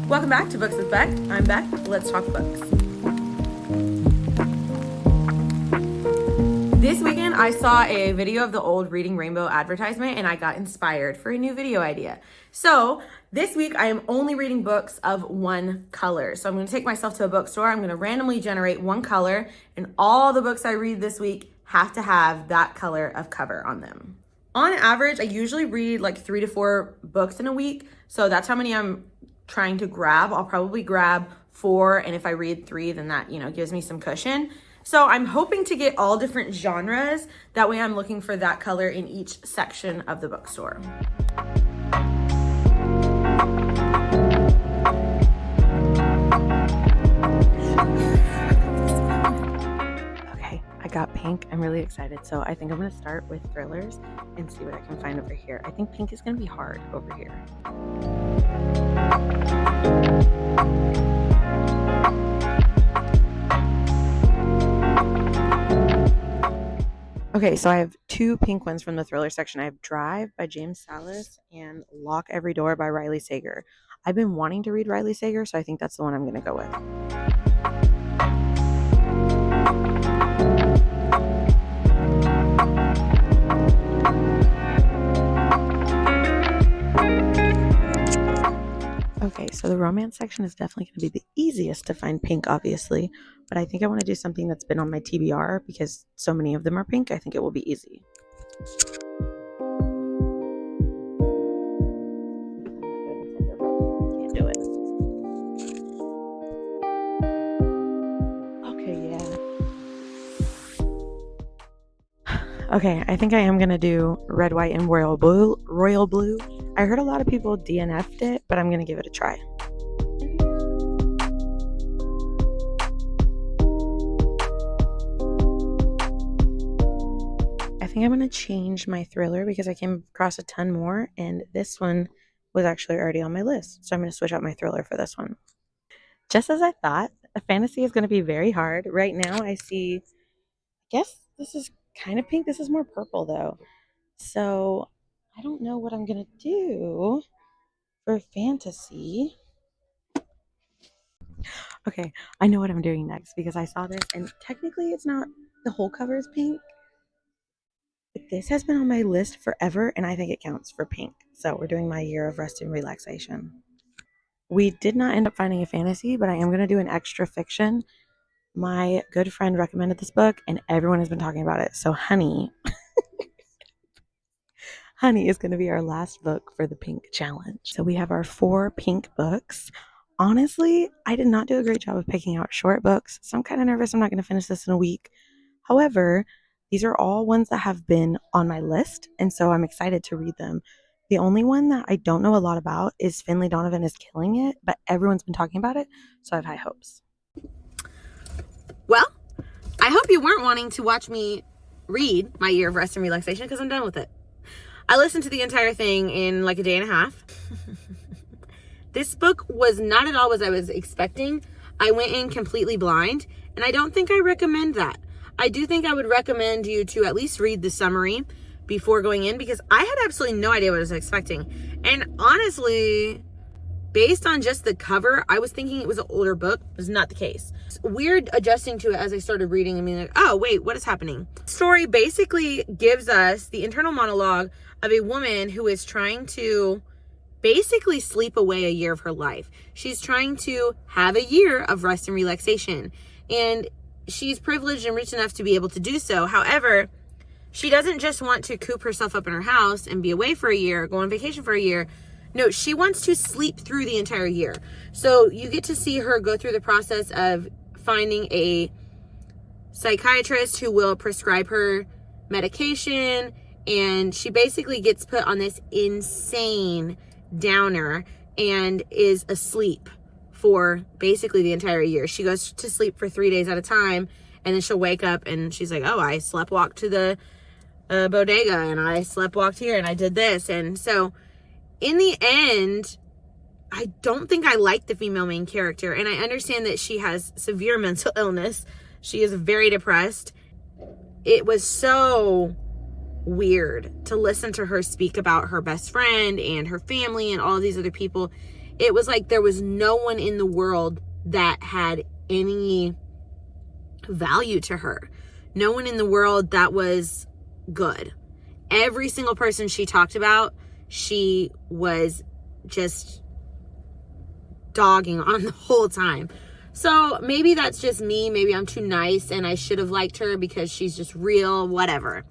Welcome back to Books with Beck. I'm Beck. Let's talk books. This weekend, I saw a video of the old Reading Rainbow advertisement and I got inspired for a new video idea. So this week, I am only reading books of one color. So I'm going to take myself to a bookstore. I'm going to randomly generate one color, and all the books I read this week have to have that color of cover on them. On average, I usually read like 3 to 4 books in a week. So that's how many I'm trying to grab. I'll probably grab 4, and if I read 3, then that, gives me some cushion. So I'm hoping to get all different genres. That way I'm looking for that color in each section of the bookstore. Okay, I got pink. I'm really excited. So I think I'm gonna start with thrillers and see what I can find over here. I think pink is gonna be hard over here. Okay, so I have 2 pink ones from the thriller section. I have Drive by James Salas and Lock Every Door by Riley Sager. I've been wanting to read Riley Sager, so I think that's the one I'm going to go with. Okay, so the romance section is definitely going to be the easiest to find pink, obviously, but I think I want to do something that's been on my TBR because so many of them are pink. I think it will be easy. Can't do it. Okay, yeah. Okay, I think I am going to do Red, White, and Royal Blue. I heard a lot of people DNF'd it, but I'm going to give it a try. I think I'm going to change my thriller because I came across a ton more, and this one was actually already on my list. So I'm going to switch out my thriller for this one. Just as I thought, a fantasy is going to be very hard. Right now I see, I guess this is kind of pink. This is more purple though. So I don't know what I'm going to do for fantasy. Okay, I know what I'm doing next because I saw this, and technically it's not, the whole cover is pink. But this has been on my list forever, and I think it counts for pink. So we're doing my year of rest and relaxation. We did not end up finding a fantasy, but I am going to do an extra fiction. My good friend recommended this book, and everyone has been talking about it. So Honey is going to be our last book for the pink challenge. So we have our 4 pink books. Honestly, I did not do a great job of picking out short books, so I'm kind of nervous I'm not going to finish this in a week. However, these are all ones that have been on my list, and so I'm excited to read them. The only one that I don't know a lot about is Finley Donovan is Killing It, but everyone's been talking about it, so I have high hopes. Well, I hope you weren't wanting to watch me read my year of rest and relaxation because I'm done with it. I listened to the entire thing in like a day and a half. This book was not at all what I was expecting. I went in completely blind, and I don't think I recommend that. I do think I would recommend you to at least read the summary before going in because I had absolutely no idea what I was expecting. And honestly, based on just the cover, I was thinking it was an older book. It was not the case. It's weird adjusting to it as I started reading and being like, oh, wait, what is happening? The story basically gives us the internal monologue of a woman who is trying to basically sleep away a year of her life. She's trying to have a year of rest and relaxation. And she's privileged and rich enough to be able to do so. However, she doesn't just want to coop herself up in her house and be away for a year, go on vacation for a year. No, she wants to sleep through the entire year. So you get to see her go through the process of finding a psychiatrist who will prescribe her medication, and she basically gets put on this insane downer and is asleep for basically the entire year. She goes to sleep for 3 days at a time, and then she'll wake up and she's like, oh, I sleptwalked to the bodega, and I sleptwalked here, and I did this. And so in the end, I don't think I like the female main character, and I understand that she has severe mental illness. She is very depressed. It was so weird to listen to her speak about her best friend and her family and all of these other people. It was like there was no one in the world that had any value to her. No one in the world that was good. Every single person she talked about, she was just dogging on the whole time. So maybe that's just me. Maybe I'm too nice and I should have liked her because she's just real, whatever.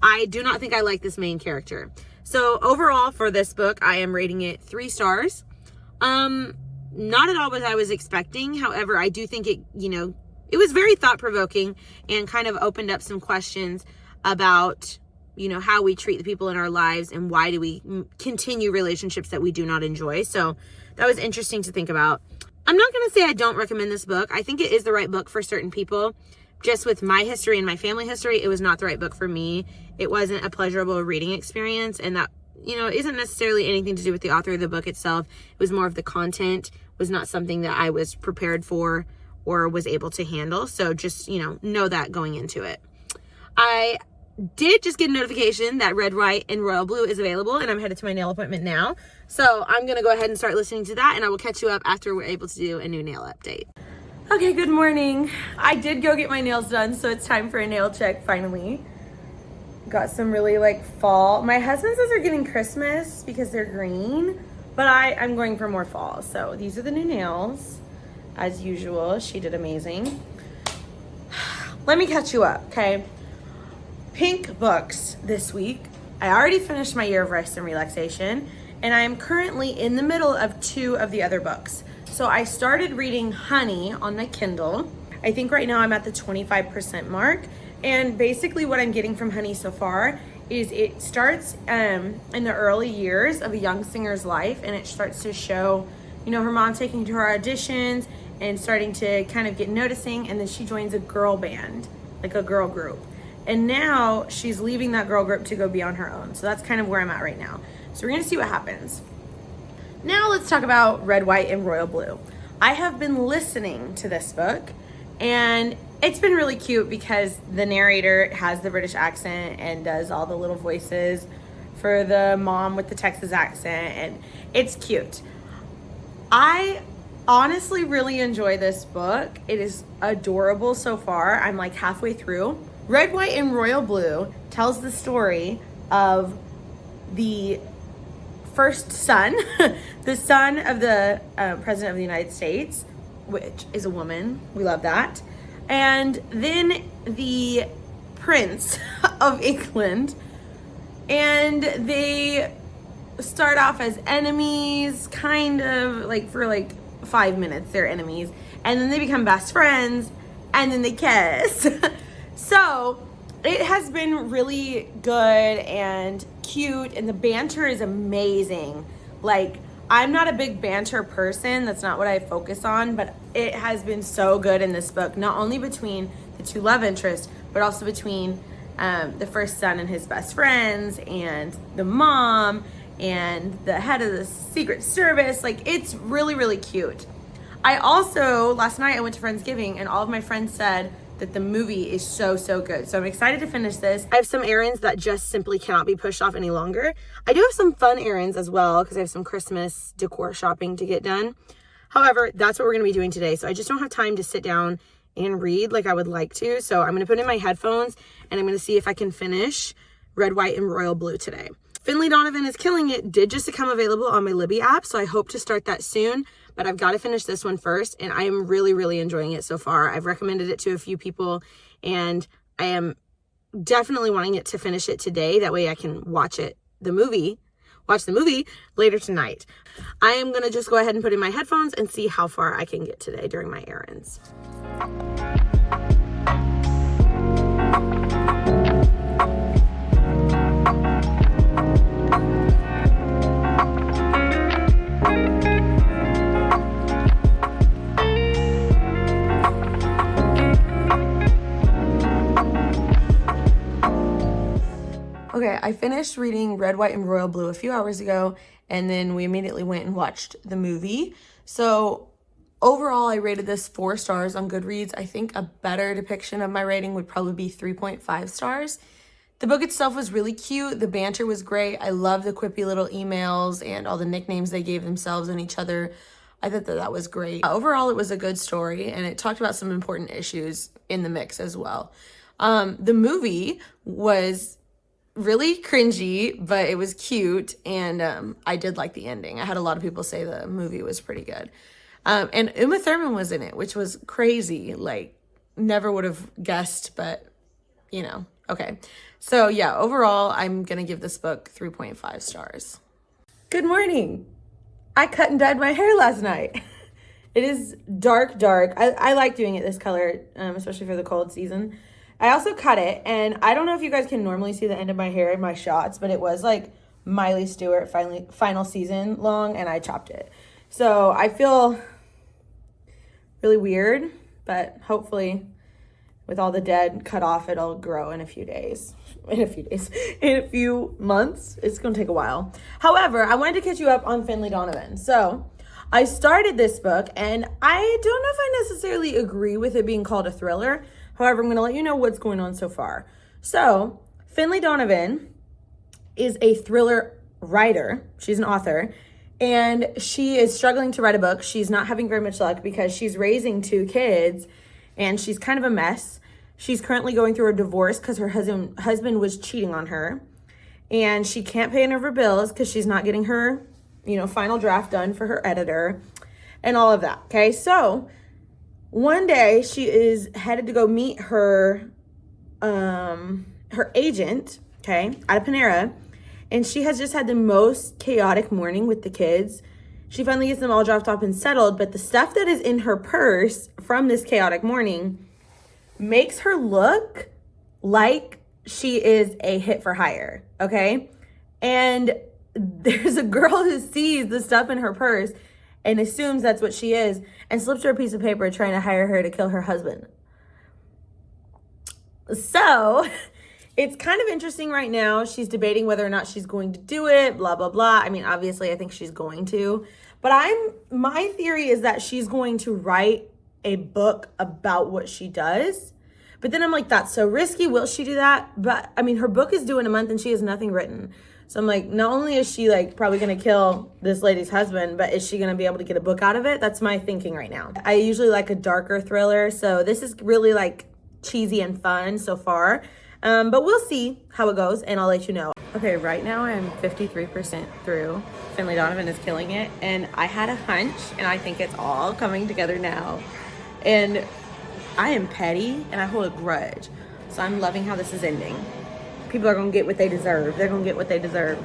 I do not think I like this main character. So overall for this book, I am rating it 3 stars. Not at all what I was expecting. However, I do think it, it was very thought-provoking and kind of opened up some questions about, how we treat the people in our lives and why do we continue relationships that we do not enjoy. So that was interesting to think about. I'm not going to say I don't recommend this book. I think it is the right book for certain people. Just with my history and my family history, it was not the right book for me. It wasn't a pleasurable reading experience, and that, isn't necessarily anything to do with the author of the book itself. It was more of the content was not something that I was prepared for or was able to handle. So just, know that going into it. I did just get a notification that Red, White, and Royal Blue is available, and I'm headed to my nail appointment now. So I'm going to go ahead and start listening to that, and I will catch you up after we're able to do a new nail update. Okay, good morning. I did go get my nails done, so it's time for a nail check finally. Got some really fall. My husband says they're getting Christmas because they're green, but I'm going for more fall. So these are the new nails. As usual, she did amazing. Let me catch you up, okay? Pink books this week. I already finished my Year of Rest and Relaxation, and I am currently in the middle of 2 of the other books. So I started reading Honey on my Kindle. I think right now I'm at the 25% mark. And basically what I'm getting from Honey so far is it starts in the early years of a young singer's life, and it starts to show, her mom taking her to her auditions and starting to kind of get noticing, and then she joins a girl band, like a girl group. And now she's leaving that girl group to go be on her own. So that's kind of where I'm at right now. So we're gonna see what happens. Now let's talk about Red, White, and Royal Blue. I have been listening to this book, and it's been really cute because the narrator has the British accent and does all the little voices for the mom with the Texas accent, and it's cute. I honestly really enjoy this book. It is adorable so far. I'm halfway through. Red, White, and Royal Blue tells the story of the first son, the son of the President of the United States, which is a woman. We love that. And then the Prince of England. And they start off as enemies, kind of for 5 minutes, they're enemies. And then they become best friends, and then they kiss. So it has been really good and cute, and the banter is amazing. I'm not a big banter person. That's not what I focus on, but it has been so good in this book, not only between the 2 love interests, but also between the first son and his best friends, and the mom, and the head of the Secret Service. It's really, really cute. I also, last night I went to Friendsgiving, and all of my friends said that the movie is so, so good. So I'm excited to finish this. I have some errands that just simply cannot be pushed off any longer. I do have some fun errands as well because I have some Christmas decor shopping to get done. However, that's what we're going to be doing today. So I just don't have time to sit down and read like I would like to. So I'm going to put in my headphones, and I'm going to see if I can finish Red, White, and Royal Blue today. Finley Donovan is Killing It did just become available on my Libby app, so I hope to start that soon. But I've got to finish this one first, and I am really, really enjoying it so far. I've recommended it to a few people, and I am definitely wanting it to finish it today. That way I can watch the movie later tonight. I am going to just go ahead and put in my headphones and see how far I can get today during my errands. Okay, I finished reading Red, White, and Royal Blue a few hours ago, and then we immediately went and watched the movie. So overall, I rated this 4 stars on Goodreads. I think a better depiction of my rating would probably be 3.5 stars. The book itself was really cute. The banter was great. I love the quippy little emails and all the nicknames they gave themselves and each other. I thought that was great. Overall, it was a good story, and it talked about some important issues in the mix as well. The movie was really cringy, but it was cute, and I did like the ending. I had a lot of people say the movie was pretty good. And Uma Thurman was in it, which was crazy. Like, never would have guessed, but, okay. So, yeah, overall, I'm going to give this book 3.5 stars. Good morning. I cut and dyed my hair last night. It is dark. I like doing it this color, especially for the cold season. I also cut it, and I don't know if you guys can normally see the end of my hair in my shots, but it was like Miley Stewart final season long, and I chopped it. So I feel really weird, but hopefully with all the dead cut off, it'll grow in a few months. It's going to take a while. However, I wanted to catch you up on Finley Donovan. So I started this book, and I don't know if I necessarily agree with it being called a thriller. However, I'm going to let you know what's going on so far. So Finley Donovan is a thriller writer. She's an author, and she is struggling to write a book. She's not having very much luck because she's raising 2 kids, and she's kind of a mess. She's currently going through a divorce because her husband was cheating on her, and she can't pay any of her bills because she's not getting her, final draft done for her editor and all of that. Okay, so one day she is headed to go meet her agent, okay, at a Panera, and she has just had the most chaotic morning with the kids. She finally gets them all dropped off and settled, but the stuff that is in her purse from this chaotic morning makes her look like she is a hit for hire, okay? And there's a girl who sees the stuff in her purse and assumes that's what she is and slips her a piece of paper trying to hire her to kill her husband. So it's kind of interesting right now. She's debating whether or not she's going to do it, blah, blah, blah. I mean, obviously, I think she's going to. But my theory is that she's going to write a book about what she does. But then I'm like, that's so risky. Will she do that? But I mean, her book is due in a month and she has nothing written. So I'm like, not only is she like probably going to kill this lady's husband, but is she going to be able to get a book out of it? That's my thinking right now. I usually like a darker thriller. So this is really like cheesy and fun so far. But we'll see how it goes and I'll let you know. Okay, right now I'm 53% through. Finley Donovan is killing it. And I had a hunch and I think it's all coming together now. And I am petty and I hold a grudge. So I'm loving how this is ending. People are going to get what they deserve. They're going to get what they deserve.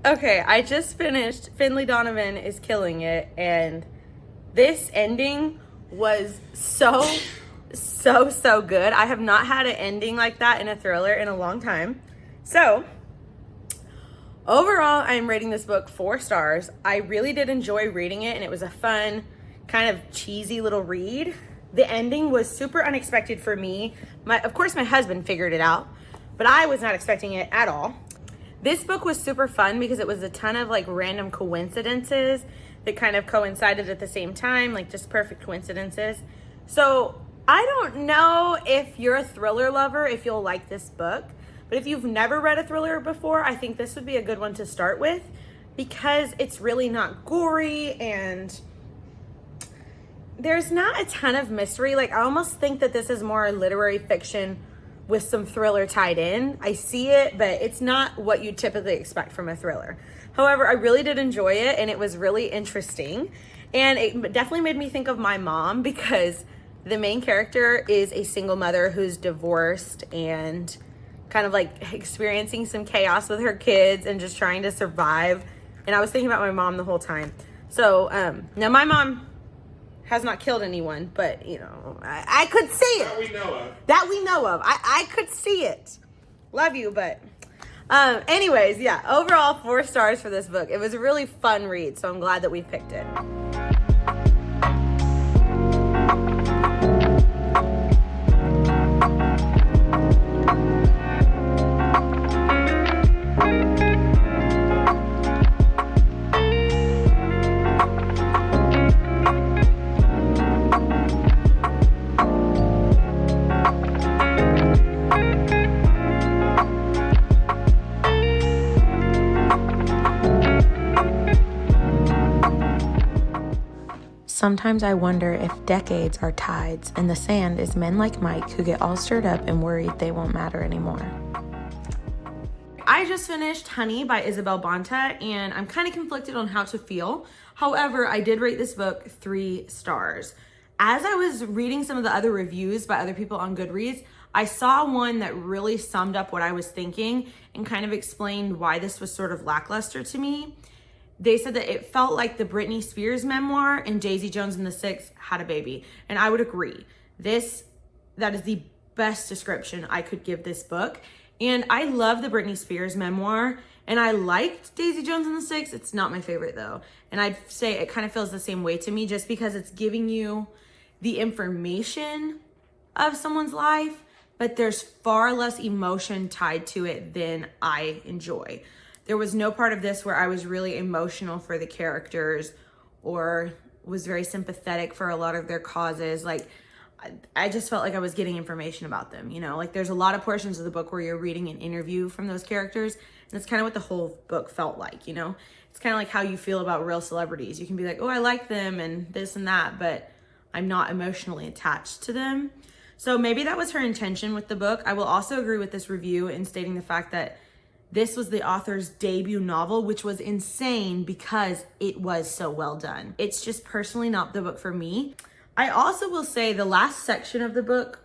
Okay, I just finished Finley Donovan is Killing It. And this ending was so good. I have not had an ending like that in a thriller in a long time. So overall, I'm rating this book 4 stars. I really did enjoy reading it, and it was a fun, kind of cheesy little read. The ending was super unexpected for me. Of course, my husband figured it out, but I was not expecting it at all. This book was super fun because it was a ton of like random coincidences that kind of coincided at the same time, like just perfect coincidences. So I don't know if you're a thriller lover, if you'll like this book, but if you've never read a thriller before, I think this would be a good one to start with because it's really not gory and there's not a ton of mystery. Like I almost think that this is more literary fiction with some thriller tied in. I see it, but it's not what you typically expect from a thriller. However, I really did enjoy it and it was really interesting. And it definitely made me think of my mom because the main character is a single mother who's divorced and kind of like experiencing some chaos with her kids and just trying to survive. And I was thinking about my mom the whole time. So now my mom has not killed anyone, but I could see it. That we know of. I could see it. Love you, but anyways, yeah, overall 4 stars for this book. It was a really fun read, so I'm glad that we picked it. Sometimes I wonder if decades are tides and the sand is men like Mike who get all stirred up and worried they won't matter anymore. I just finished Honey by Isabel Bonta, and I'm kind of conflicted on how to feel. However, I did rate this book 3 stars. As I was reading some of the other reviews by other people on Goodreads, I saw one that really summed up what I was thinking and kind of explained why this was sort of lackluster to me. They said that it felt like the Britney Spears memoir and Daisy Jones and the Six had a baby. And I would agree. That is the best description I could give this book. And I love the Britney Spears memoir, and I liked Daisy Jones and the Six. It's not my favorite though. And I'd say it kind of feels the same way to me just because it's giving you the information of someone's life, but there's far less emotion tied to it than I enjoy. There was no part of this where I was really emotional for the characters or was very sympathetic for a lot of their causes. Like, I just felt like I was getting information about them, you know? Like, there's a lot of portions of the book where you're reading an interview from those characters, and that's kind of what the whole book felt like, you know? It's kind of like how you feel about real celebrities. You can be like, oh, I like them and this and that, but I'm not emotionally attached to them. So maybe that was her intention with the book. I will also agree with this review in stating the fact that this was the author's debut novel, which was insane because it was so well done. It's just personally not the book for me. I also will say the last section of the book,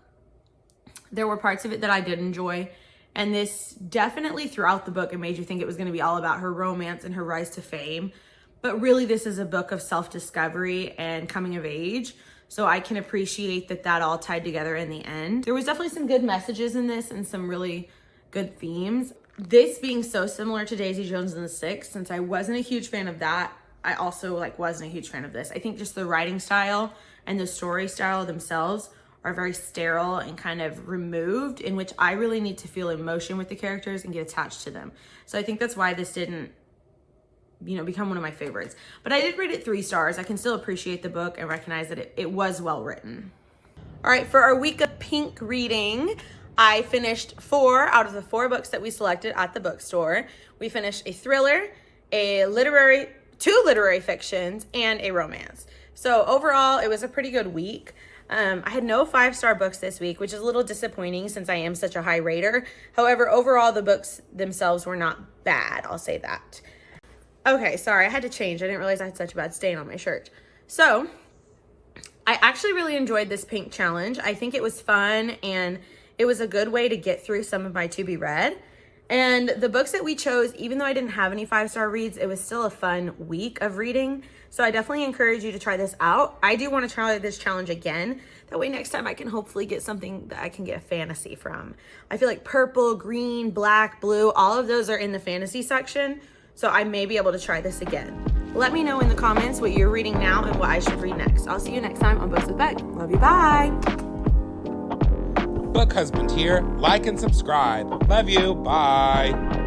there were parts of it that I did enjoy. And this definitely throughout the book, it made you think it was going to be all about her romance and her rise to fame. But really, this is a book of self-discovery and coming of age. So I can appreciate that all tied together in the end. There was definitely some good messages in this and some really good themes. This being so similar to Daisy Jones and the Six, since I wasn't a huge fan of that, I also wasn't a huge fan of this. I think just the writing style and the story style themselves are very sterile and kind of removed, in which I really need to feel emotion with the characters and get attached to them. So I think that's why this didn't, become one of my favorites. But I did rate it 3 stars. I can still appreciate the book and recognize that it was well written. All right, for our week of pink reading, I finished 4 out of the 4 books that we selected at the bookstore. We finished a thriller, 2 literary fictions, and a romance. So overall, it was a pretty good week. I had no 5-star books this week, which is a little disappointing since I am such a high rater. However, overall, the books themselves were not bad. I'll say that. Okay, sorry, I had to change. I didn't realize I had such a bad stain on my shirt. So I actually really enjoyed this pink challenge. I think it was fun, and it was a good way to get through some of my to be read. And the books that we chose, even though I didn't have any 5-star reads, it was still a fun week of reading. So I definitely encourage you to try this out. I do want to try this challenge again. That way next time I can hopefully get something that I can get a fantasy from. I feel like purple, green, black, blue, all of those are in the fantasy section. So I may be able to try this again. Let me know in the comments what you're reading now and what I should read next. I'll see you next time on Books with Beck. Love you, bye. Book Husband here. Like and subscribe. Love you. Bye.